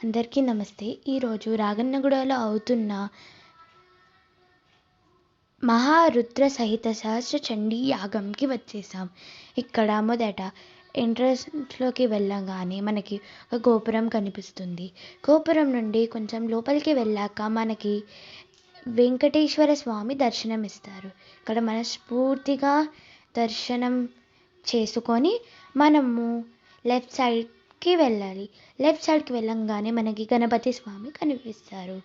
అందరికీ నమస్తే. ఈరోజు రాగన్నగూడలో అవుతున్న మహారుద్ర సహిత సహస్ర చండీ యాగంకి వచ్చేసాం. ఇక్కడ మొదట ఎంట్రన్స్లోకి వెళ్ళగానే మనకి ఒక గోపురం కనిపిస్తుంది. గోపురం నుండి కొంచెం లోపలికి వెళ్ళాక మనకి వెంకటేశ్వర స్వామి దర్శనం ఇస్తారు. ఇక్కడ మనస్ఫూర్తిగా దర్శనం చేసుకొని మనము లెఫ్ట్ సైడ్కి వెళ్ళాలి. లెఫ్ట్ సైడ్కి వెళ్ళంగానే మనకి గణపతి స్వామి కనిపిస్తారు.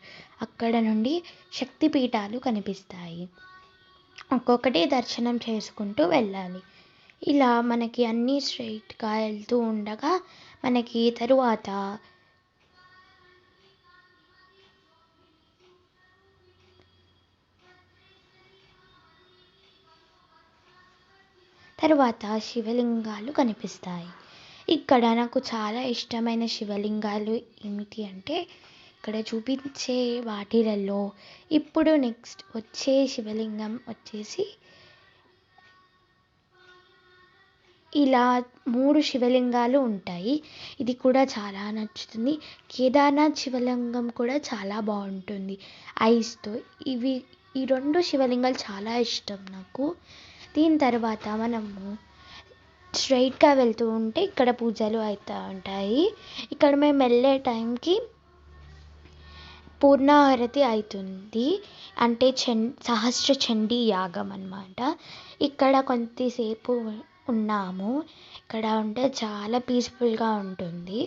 అక్కడ నుండి శక్తిపీఠాలు కనిపిస్తాయి. ఒక్కొక్కటి దర్శనం చేసుకుంటూ వెళ్ళాలి. ఇలా మనకి అన్నీ స్ట్రైట్గా వెళ్తూ ఉండగా మనకి తరువాత శివలింగాలు కనిపిస్తాయి. ఇక్కడ నాకు చాలా ఇష్టమైన శివలింగాలు ఏమిటి అంటే, ఇక్కడ చూపించే వాటిలలో ఇప్పుడు నెక్స్ట్ వచ్చే శివలింగం వచ్చేసి ఇలా 3 శివలింగాలు ఉంటాయి. ఇది కూడా చాలా నచ్చుతుంది. కేదార్నాథ్ శివలింగం కూడా చాలా బాగుంటుంది ఐస్తో. ఈ 2 శివలింగాలు చాలా ఇష్టం నాకు. దీని తర్వాత మనము స్ట్రైట్గా వెళ్తూ ఉంటే ఇక్కడ పూజలు అవుతూ ఉంటాయి. ఇక్కడ మేము వెళ్ళే టైంకి పూర్ణాహుతి అవుతుంది. అంటే సహస్ర చండీ యాగం అన్నమాట. ఇక్కడ కొంతసేపు ఉన్నాము. ఇక్కడ ఉంటే చాలా పీస్ఫుల్గా ఉంటుంది.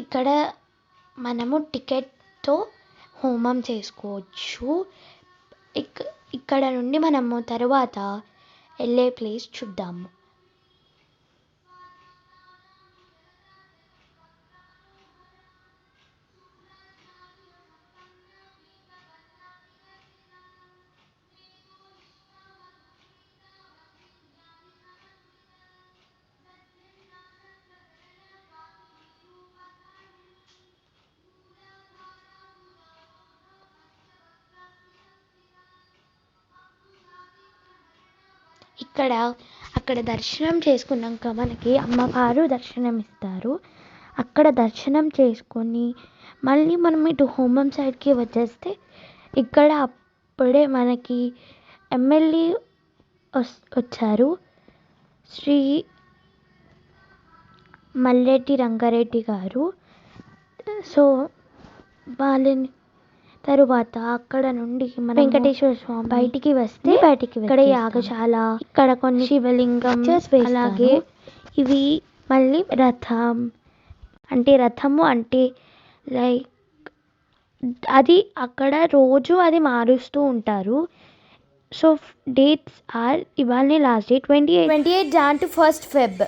ఇక్కడ మనము టికెట్తో హోమం చేసుకోవచ్చు. ఇక్కడ నుండి మనము తర్వాత వెళ్ళే ప్లేస్ చూద్దాము. అక్కడ దర్శనం చేసుకున్నాక మనకి అమ్మవారు దర్శనం ఇస్తారు. అక్కడ దర్శనం చేసుకొని మళ్ళీ మనం ఇటు హోమం సైడ్కి వచ్చేస్తే ఇక్కడ అప్పుడే మనకి ఎమ్మెల్యే వచ్చారు, శ్రీ మల్లెటి రంగారెడ్డి గారు. సో వాళ్ళని తరువాత అక్కడ నుండి మన వెంకటేశ్వర స్వామి బయటికి వస్తే ఇక్కడ యాగశాల, ఇక్కడ కొన్ని శివలింగం, అలాగే ఇవి మళ్ళీ రథము అంటే లైక్ అది అక్కడ రోజు అది మారుస్తూ ఉంటారు. సో డేట్స్ ఆర్ ఇవాళ last day 28 Jan to 1 Feb.